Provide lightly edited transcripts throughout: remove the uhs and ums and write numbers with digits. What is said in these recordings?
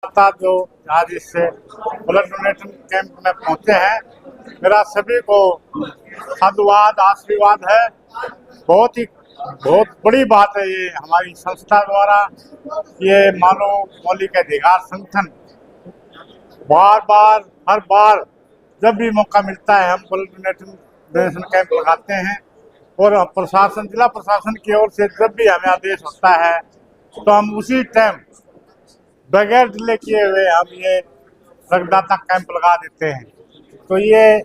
था जो आज इस ब्लड डोनेशन कैंप में पहुंचे हैं, मेरा सभी को साधुवाद आशीर्वाद है। बहुत बड़ी बात है ये हमारी संस्था द्वारा। ये मानव मौलिक अधिकार संगठन हर बार जब भी मौका मिलता है हम ब्लड डोनेशन कैंप लगाते हैं। और जिला प्रशासन की ओर से जब भी हमें आदेश होता है तो हम उसी टाइम बगैर डिले किए हुए हम ये रक्तदाता कैंप लगा देते हैं। तो ये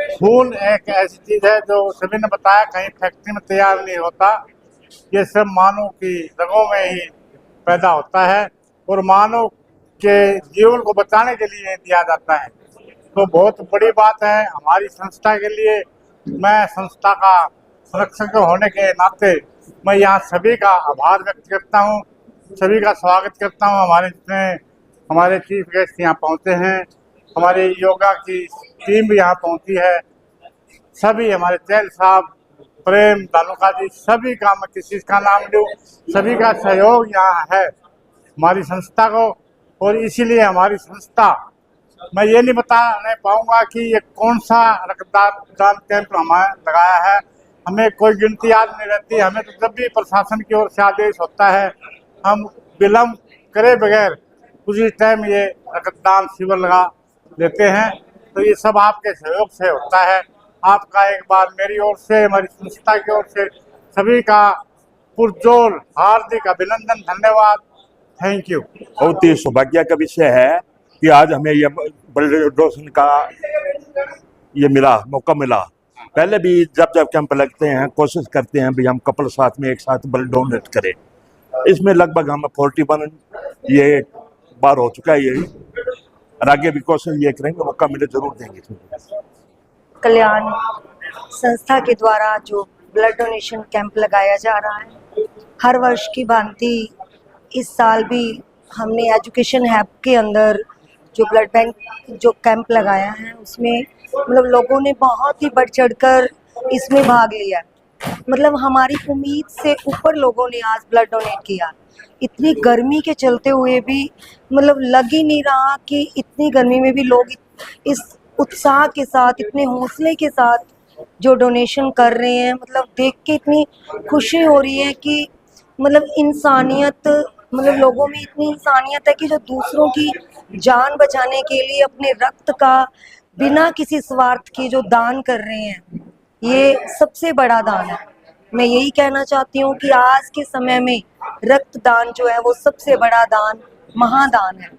खून एक ऐसी चीज है जो सभी ने बताया कहीं फैक्ट्री में तैयार नहीं होता, ये सब मानव की रगों में ही पैदा होता है और मानव के जीवन को बचाने के लिए दिया जाता है। तो बहुत बड़ी बात है हमारी संस्था के लिए। मैं संस्था का संरक्षक होने के नाते मैं यहाँ सभी का आभार व्यक्त करता हूँ, सभी का स्वागत करता हूँ। हमारे चीफ गेस्ट यहाँ पहुँचे हैं, हमारे योगा की टीम भी यहाँ पहुँची है, सभी हमारे चैल साहब, प्रेम तालुका जी, सभी का मैं किसी का नाम लूँ, सभी का सहयोग यहाँ है हमारी संस्था को। और इसीलिए हमारी संस्था, मैं ये नहीं बताने पाऊंगा कि ये कौन सा रक्तदान कैंप हमें लगाया है, हमें कोई गिनती याद नहीं रहती। हमें तो जब भी प्रशासन की ओर से आदेश होता है हम विलम्ब करे बगैर उसी टाइम ये रक्तदान शिविर लगा देते हैं। तो ये सब आपके सहयोग से होता है। आपका एक बार मेरी ओर से, हमारी संस्था की ओर से सभी का पुरजोर हार्दिक अभिनंदन, धन्यवाद, थैंक यू। बहुत ही सौभाग्य का विषय है कि आज हमें ये ब्लड डोनेशन का मौका मिला। पहले भी जब कैंप लगते हैं कोशिश करते हैं भी हम कपल साथ में एक साथ ब्लड डोनेट करें। इसमें लगभग हम 41 ये बार हो चुका है ये, और आगे भी कोशिश ये करेंगे, मौका मिले जरूर देंगे। कल्याण संस्था के द्वारा जो ब्लड डोनेशन कैंप लगाया जा रहा है, हर वर्ष की भांति इस साल भी हमने एजुकेशन हब के अंदर जो ब्लड बैंक जो कैंप लगाया है उसमें मतलब लोगों ने बहुत ही बढ़ चढ़कर इसमें भाग लिया। मतलब हमारी उम्मीद से ऊपर लोगों ने आज ब्लड डोनेट किया। इतनी गर्मी के चलते हुए भी मतलब लग ही नहीं रहा कि इतनी गर्मी में भी लोग इस उत्साह के साथ, इतने हौसले के साथ जो डोनेशन कर रहे हैं, मतलब देख के इतनी खुशी हो रही है कि मतलब इंसानियत, मतलब लोगों में इतनी इंसानियत है कि जो दूसरों की जान बचाने के लिए अपने रक्त का बिना किसी स्वार्थ के जो दान कर रहे हैं, ये सबसे बड़ा दान है। मैं यही कहना चाहती हूँ कि आज के समय में रक्तदान जो है वो सबसे बड़ा दान, महादान है।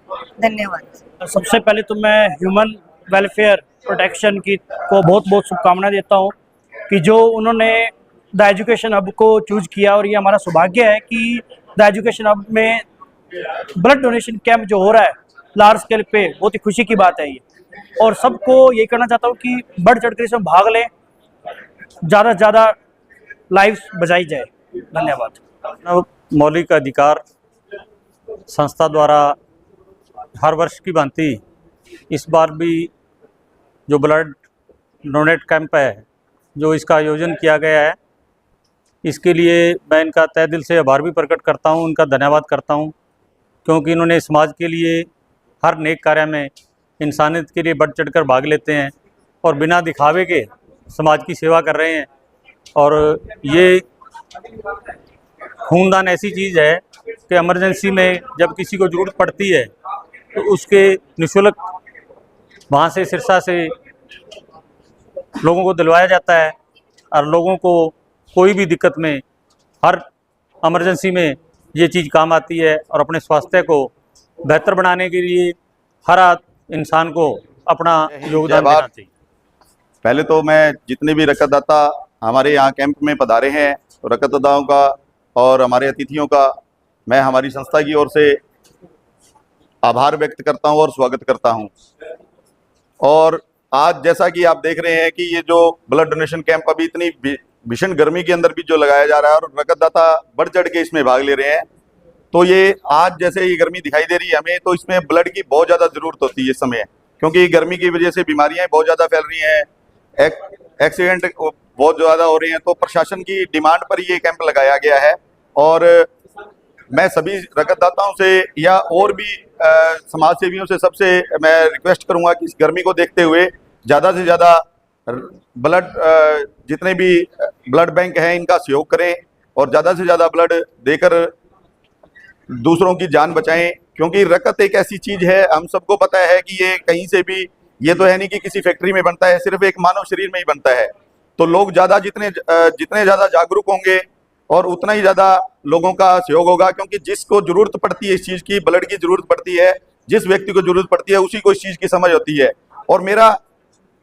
धन्यवाद। सबसे पहले तो मैं ह्यूमन वेलफेयर प्रोटेक्शन की को बहुत बहुत शुभकामनाएं देता हूँ कि जो उन्होंने द एजुकेशन हब को चूज किया, और ये हमारा सौभाग्य है कि द एजुकेशन हब में ब्लड डोनेशन कैंप जो हो रहा है लार्ज स्केल पे, बहुत ही खुशी की बात है ये। और सबको ये करना चाहता हूँ कि बढ़ चढ़कर इसमें भाग लें, ज़्यादा से ज़्यादा लाइव्स बचाई जाए। धन्यवाद। मौलिक अधिकार संस्था द्वारा हर वर्ष की भांति इस बार भी जो ब्लड डोनेट कैंप है जो इसका आयोजन किया गया है, इसके लिए मैं इनका तहे दिल से आभार भी प्रकट करता हूं, इनका धन्यवाद करता हूं, क्योंकि इन्होंने समाज के लिए हर नेक कार्य में इंसानियत के लिए बढ़ चढ़कर भाग लेते हैं और बिना दिखावे के समाज की सेवा कर रहे हैं। और ये खूनदान ऐसी चीज़ है कि इमरजेंसी में जब किसी को ज़रूरत पड़ती है तो उसके निःशुल्क वहाँ से सिरसा से लोगों को दिलवाया जाता है। और लोगों को कोई भी दिक्कत में, हर इमरजेंसी में ये चीज़ काम आती है। और अपने स्वास्थ्य को बेहतर बनाने के लिए हर इंसान को अपना योगदान देना चाहिए। पहले तो मैं जितने भी रक्तदाता हमारे यहाँ कैंप में पधारे हैं, तो रक्तदाताओं का और हमारे अतिथियों का मैं हमारी संस्था की ओर से आभार व्यक्त करता हूँ और स्वागत करता हूँ। और आज जैसा कि आप देख रहे हैं कि ये जो ब्लड डोनेशन कैंप अभी इतनी भीषण गर्मी के अंदर भी जो लगाया जा रहा है और रक्तदाता बढ़ चढ़ के इसमें भाग ले रहे हैं, तो ये आज जैसे ये गर्मी दिखाई दे रही है हमें, तो इसमें ब्लड की बहुत ज़्यादा ज़रूरत होती है इस समय, क्योंकि गर्मी की वजह से बीमारियाँ बहुत ज़्यादा फैल रही हैं, एक्सीडेंट बहुत ज़्यादा हो रहे हैं। तो प्रशासन की डिमांड पर ये कैंप लगाया गया है। और मैं सभी रक्तदाताओं से या और भी समाज सेवियों से सबसे मैं रिक्वेस्ट करूंगा कि इस गर्मी को देखते हुए ज़्यादा से ज़्यादा ब्लड जितने भी ब्लड बैंक हैं इनका सहयोग करें और ज़्यादा से ज़्यादा ब्लड देकर दूसरों की जान बचाएं, क्योंकि रक्त एक ऐसी चीज़ है, हम सबको पता है कि ये कहीं से भी, ये तो है नहीं कि किसी फैक्ट्री में बनता है, सिर्फ एक मानव शरीर में ही बनता है। तो लोग ज़्यादा जितने ज़्यादा जागरूक होंगे और उतना ही ज़्यादा लोगों का सहयोग होगा, क्योंकि जिसको ज़रूरत पड़ती है इस चीज़ की, ब्लड की ज़रूरत पड़ती है, जिस व्यक्ति को ज़रूरत पड़ती है उसी को इस चीज़ की समझ होती है। और मेरा,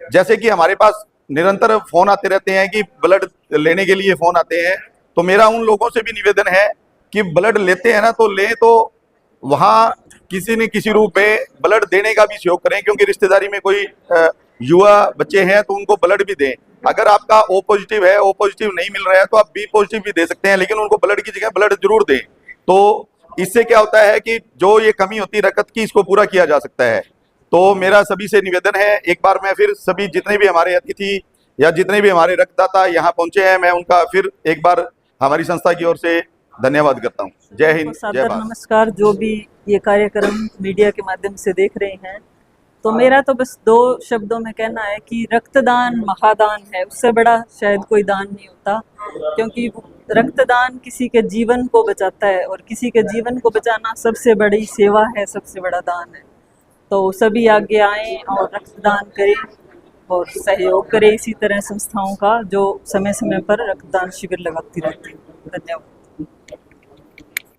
जैसे कि हमारे पास निरंतर फ़ोन आते रहते हैं कि ब्लड लेने के लिए फ़ोन आते हैं, तो मेरा उन लोगों से भी निवेदन है कि ब्लड लेते हैं ना तो लें तो वहाँ किसी न किसी रूप में ब्लड देने का भी सहयोग करें, क्योंकि रिश्तेदारी में कोई युवा बच्चे हैं तो उनको ब्लड भी दें। अगर आपका ओ पॉजिटिव है, ओ पॉजिटिव नहीं मिल रहा है तो आप बी पॉजिटिव भी दे सकते हैं, लेकिन उनको ब्लड की जगह ब्लड जरूर दें। तो इससे क्या होता है कि जो ये कमी होती है रक्त की, इसको पूरा किया जा सकता है। तो मेरा सभी से निवेदन है, एक बार मैं फिर सभी जितने भी हमारे अतिथि या जितने भी हमारे रक्तदाता यहाँ पहुंचे हैं, मैं उनका फिर एक बार हमारी संस्था की ओर से धन्यवाद करता हूँ। जय हिंद, जय सादर भारत। नमस्कार। जो भी ये कार्यक्रम मीडिया के माध्यम से देख रहे हैं, तो मेरा तो बस 2 शब्दों में कहना है कि रक्तदान महादान है, उससे बड़ा शायद कोई दान नहीं होता, क्योंकि रक्तदान किसी के जीवन को बचाता है और किसी के जीवन को बचाना सबसे बड़ी सेवा है, सबसे बड़ा दान है। तो सभी आगे आएं और रक्तदान करें और सहयोग करें इसी तरह संस्थाओं का जो समय समय पर रक्तदान शिविर लगाती रहती है। धन्यवाद।